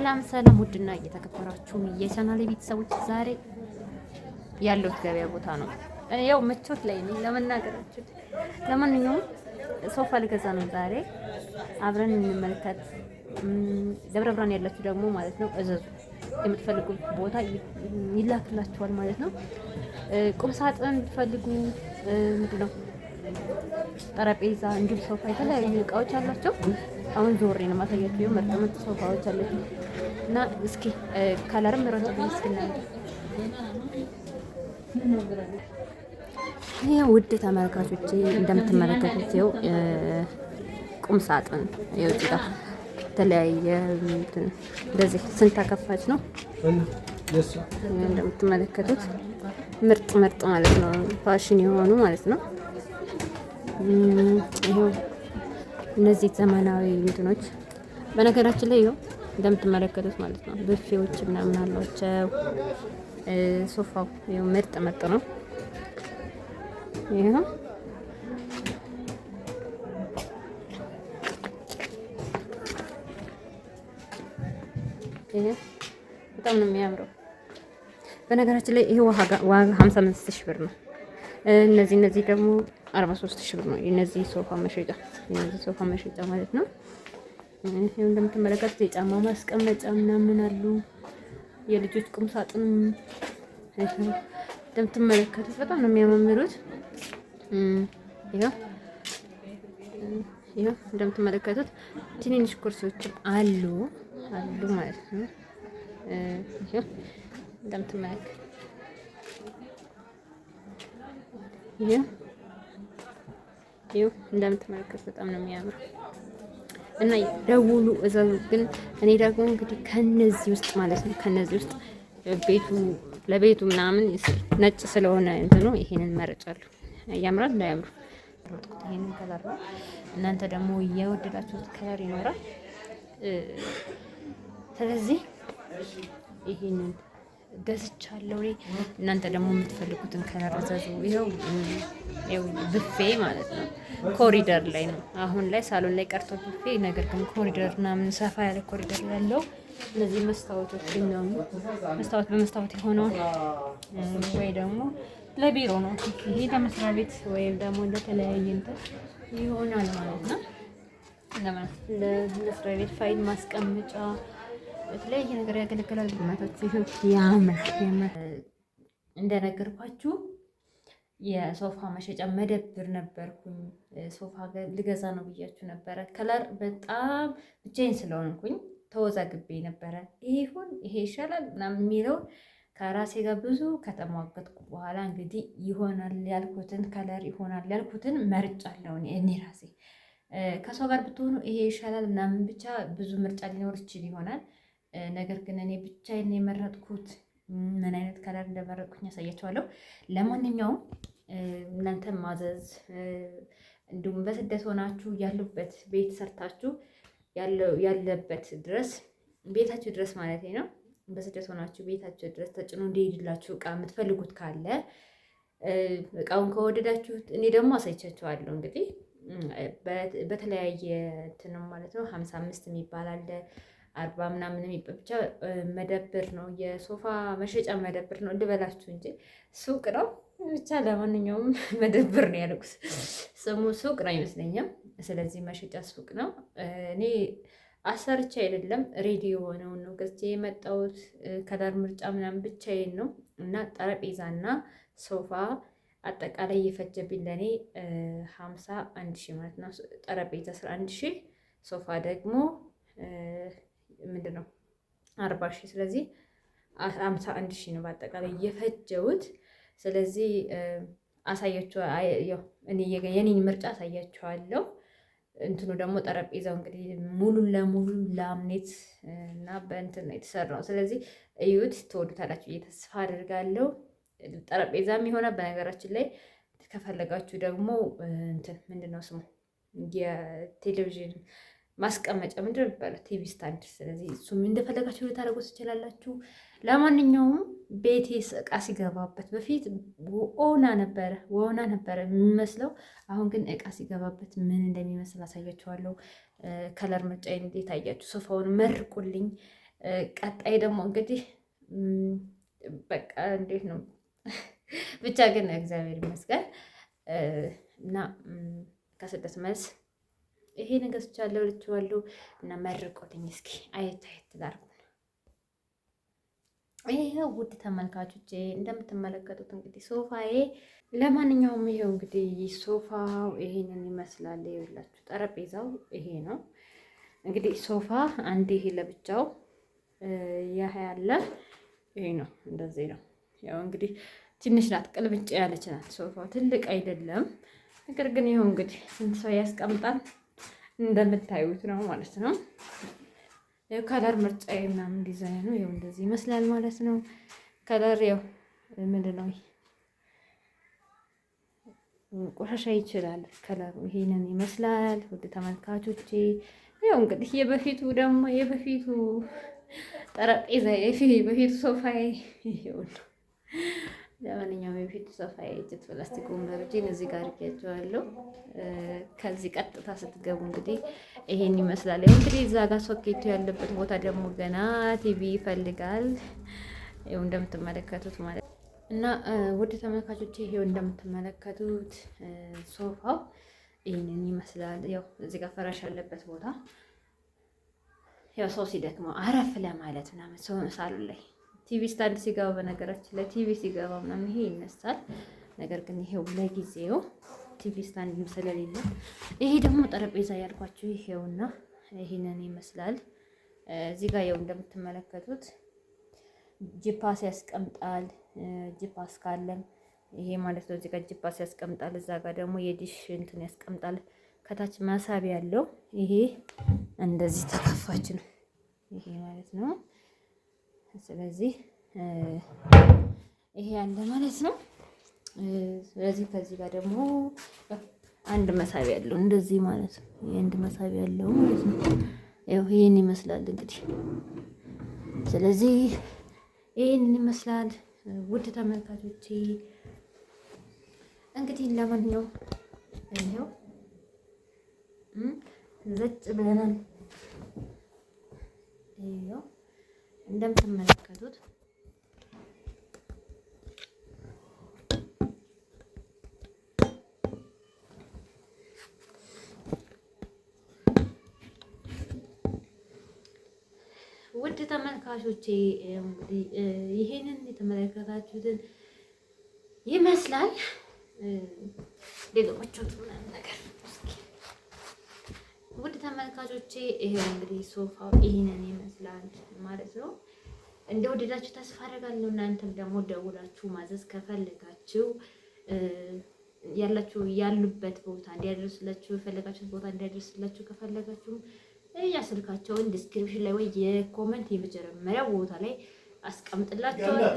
ሰላም ሰላም፣ ውድና እየተከበራችሁ የቻናሌ ቤተሰቦች ዛሬ ያለሁት ገበያ ቦታ ነው። ያው ምቾት ላይ ነኝ ለመናገራችሁ። ለማንኛውም ሶፋ ልገዛ ነው ዛሬ፣ አብረን እንመልከት። ደብረ ብርሃን ያላችሁ ደግሞ ማለት ነው እዘዙ፣ የምትፈልጉት ቦታ ይላክላችኋል ማለት ነው። ቁም ሳጥን ብትፈልጉ ምንድነው ጠረጴዛ፣ እንዲሁም ሶፋ፣ የተለያዩ እቃዎች አላቸው። አሁን ዞሬ ነው ማሳያችሁ። ምርጥ ምርጥ ሶፋዎች አለች እና እስኪ ከለርም ረጥብ እስኪና ይሄ ውድ ተመልካቾቼ እንደምትመለከቱት ይኸው ቁም ሳጥን ይኸው እዚህ ጋር የተለያየ እንደዚህ ስንት ተከፋች ነው እንደምትመለከቱት ምርጥ ምርጥ ማለት ነው። ፋሽን የሆኑ ማለት ነው። ይሄው እነዚህ ዘመናዊ እንትኖች በነገራችን ላይ ይኸው እንደምትመለከቱት ማለት ነው ብፌዎች ምናምን አሏቸው። ሶፋው ይኸው ምርጥ ምርጥ ነው። ይሄው ይሄ በጣም ነው የሚያምረው። በነገራችን ላይ ይሄ ዋጋ 55,000 ብር ነው። እነዚህ ደግሞ 43,000 ብር ነው። እነዚህ ሶፋ መሸጫ ማለት ነው። ይሄው እንደምትመለከቱት የጫማ ማስቀመጫ ምናምን አሉ። የልጆች ቁም ሳጥን እንደምትመለከቱት በጣም ነው የሚያማምሩት። ይሄው እንደምትመለከቱት ትንንሽ ኩርሲዎችም አሉ ማለት ነው። ይሄው እንደምትመለከቱት ይሄው እንደምትመለከቱት በጣም ነው የሚያምረው እና ደውሉ እዘዙ። ግን እኔ ደግሞ እንግዲህ ከነዚህ ውስጥ ማለት ነው ውስጥ ለቤቱ ምናምን ነጭ ስለሆነ እንትኑ ይሄንን መርጫለሁ። ያምራል እንዳያምሩ ይሄንን ከለር ነው። እናንተ ደግሞ የወደዳችሁት ከለር ይኖራል። ስለዚህ ይሄንን ገዝቻለሁ። እናንተ ደግሞ የምትፈልጉትን ከለር እዘዙ። ይኸው ብፌ ማለት ነው ኮሪደር ላይ ነው። አሁን ላይ ሳሎን ላይ ቀርቶ ብፌ፣ ነገር ግን ኮሪደር ምናምን ሰፋ ያለ ኮሪደር ያለው እነዚህ መስታወቶች ነው። መስታወት በመስታወት የሆነውን ወይ ደግሞ ለቢሮ ነው። ይሄ ለመስሪያ ቤት ወይም ደግሞ ለተለያየ እንትን ይሆናል ማለት ነው። ለመስሪያ ቤት ፋይል ማስቀመጫ የተለያየ ነገር ያገለግላል። ግማቶቹ ያምራል። እንደነገርኳችሁ የሶፋ መሸጫ መደብር ነበርኩኝ። ሶፋ ልገዛ ነው ብያችሁ ነበረ። ከለር በጣም ብቻዬን ስለሆንኩኝ ተወዛግቤ ነበረ። ይሄ ይሻላል ምናምን የሚለውን ከራሴ ጋር ብዙ ከተሟገጥኩ በኋላ እንግዲህ ይሆናል ያልኩትን ከለር ይሆናል ያልኩትን መርጫለሁ እኔ ራሴ። ከሰው ጋር ብትሆኑ ይሄ ይሻላል ምናምን ብቻ ብዙ ምርጫ ሊኖር ይችል ይሆናል። ነገር ግን እኔ ብቻዬን የመረጥኩት ምን አይነት ከለር እንደመረጥኩኝ ያሳያችኋለሁ። ለማንኛውም እናንተ ማዘዝ እንዲሁም በስደት ሆናችሁ ያሉበት ቤት ሰርታችሁ ያለበት ድረስ ቤታችሁ ድረስ ማለት ነው። በስደት ሆናችሁ ቤታችሁ ድረስ ተጭኖ እንዲሄድላችሁ እቃ የምትፈልጉት ካለ እቃውን ከወደዳችሁት እኔ ደግሞ አሳይቻችኋለሁ። እንግዲህ በተለያየ እንትንም ማለት ነው 55 የሚባል አለ 40 ምናምን የሚባል ብቻ መደብር ነው። የሶፋ መሸጫ መደብር ነው እንድበላችሁ እንጂ ሱቅ ነው ብቻ። ለማንኛውም መደብር ነው ያልኩት፣ ስሙ ሱቅ ነው አይመስለኝም። ስለዚህ መሸጫ ሱቅ ነው። እኔ አሰርቼ አይደለም ሬዲ የሆነውን ነው ገዝቼ የመጣሁት። ከለር ምርጫ ምናምን ብቻዬን ነው እና ጠረጴዛና ሶፋ አጠቃላይ የፈጀብኝ ለእኔ 51,000 ማለት ነው። ጠረጴዛ 11,000፣ ሶፋ ደግሞ ምንድነው 40,000። ስለዚህ 51,000 ነው በአጠቃላይ የፈጀሁት። ስለዚህ አሳያችኋለሁ፣ የኔን ምርጫ አሳያችኋለሁ። እንትኑ ደግሞ ጠረጴዛው እንግዲህ ሙሉ ለሙሉ ላምኔት እና በእንትን ነው የተሰራው። ስለዚህ እዩት፣ ትወዱታላችሁ ብዬ ተስፋ አድርጋለሁ። ጠረጴዛም ይሆናል። በነገራችን ላይ ከፈለጋችሁ ደግሞ እንትን ምንድነው ስሙ የቴሌቪዥን ማስቀመጫ ምንድን ነው የሚባለው? ቲቪ ስታንድ። ስለዚህ እሱም እንደፈለጋችሁ ልታደርጉት ትችላላችሁ። ለማንኛውም ቤቴ እቃ ሲገባበት በፊት ወና ነበረ የሚመስለው። አሁን ግን እቃ ሲገባበት ምን እንደሚመስል አሳያችኋለሁ። ከለር ምርጫዬን እንዴት አያችሁ? ሶፋውን መርቁልኝ። ቀጣይ ደግሞ እንግዲህ በቃ እንዴት ነው ብቻ ግን እግዚአብሔር ይመስገን እና ከስደት መልስ ይሄን ገዝቻለሁ ልችዋለሁ እና መርቆትኝ እስኪ አየት ላድርጉ። ይሄው ውድ ተመልካቾቼ እንደምትመለከቱት እንግዲህ ሶፋዬ ለማንኛውም ይሄው እንግዲህ ሶፋው ይሄንን ይመስላል። ይኸውላችሁ ጠረጴዛው ይሄ ነው እንግዲህ ሶፋ አንድ ይሄ ለብቻው ያህ ያለ ይሄ ነው እንደዚህ ነው። ያው እንግዲህ ትንሽ ናት ቅልብጭ ያለች ናት። ሶፋው ትልቅ አይደለም፣ ነገር ግን ይሄው እንግዲህ ስንት ሰው ያስቀምጣል እንደምታዩት ነው ማለት ነው። ያው ከለር ምርጫዬ ምናምን ዲዛይኑ ያው እንደዚህ ይመስላል ማለት ነው። ከለር ያው ምንድን ነው ቆሻሻ ይችላል ከለሩ ይሄንን ይመስላል። ውድ ተመልካቾቼ ያው እንግዲህ የበፊቱ ደግሞ የበፊቱ ጠረጴዛ የበፊቱ ሶፋዬ ይሄው ነው። ለማንኛውም የበፊቱ ሶፋዬ እጅት ፕላስቲክ ወንበሮችን እዚህ ጋር አድርጌያቸዋለሁ። ከዚህ ቀጥታ ስትገቡ እንግዲህ ይሄን ይመስላል። ያው እንግዲህ እዛ ጋር ሶኬቱ ያለበት ቦታ ደግሞ ገና ቲቪ ይፈልጋል። ያው እንደምትመለከቱት ማለት እና ውድ ተመልካቾቼ ይሄው እንደምትመለከቱት ሶፋው ይሄንን ይመስላል። ያው እዚህ ጋር ፈራሽ ያለበት ቦታ ያው ሰው ሲደክመው አረፍ ለማለት ምናምን ሰው ሳሉ ላይ ቲቪ ስታንድ ሲገባ በነገራችን ላይ ቲቪ ሲገባ ምናምን ይሄ ይነሳል። ነገር ግን ይሄው ለጊዜው ቲቪ ስታንድ ስለሌለ ይሄ ደግሞ ጠረጴዛ ያልኳችሁ ይሄውና ይሄንን ይመስላል። እዚህ ጋር ያው እንደምትመለከቱት ጂፓስ ያስቀምጣል። ጂፓስ ካለም ይሄ ማለት ነው። እዚህ ጋር ጂፓስ ያስቀምጣል። እዛ ጋር ደግሞ የዲሽ እንትን ያስቀምጣል። ከታች ማሳቢያ ያለው ይሄ እንደዚህ ተከፋች ነው ይሄ ማለት ነው። ስለዚህ ይሄ ያለ ማለት ነው። ስለዚህ ከዚህ ጋር ደግሞ አንድ መሳቢያ ያለው እንደዚህ ማለት ነው። የአንድ መሳቢያ ያለው ማለት ነው። ያው ይሄን ይመስላል እንግዲህ። ስለዚህ ይሄን ይመስላል ውድ ተመልካቾቼ እንግዲህ ለማንኛውም ይሄው ዘጭ ብለናል። ይሄው እንደምትመለከቱት ውድ ተመልካቾቼ እንግዲህ ይሄንን የተመለከታችሁትን ይመስላል። ሌሎቹት ምናምን ነገር ውድ ተመልካቾቼ ይሄው እንግዲህ ሶፋው ይሄንን ይመስላል ማለት ነው። እንደወደዳችሁ ተስፋ አደርጋለሁ። እናንተም ደግሞ ደውላችሁ ማዘዝ ከፈለጋችሁ ያሉበት ቦታ እንዲያደርስላችሁ የፈለጋችሁት ቦታ እንዲያደርስላችሁ ከፈለጋችሁ ስልካቸውን ዲስክሪፕሽን ላይ ወይ የኮመንት የመጀመሪያው ቦታ ላይ አስቀምጥላችኋለሁ።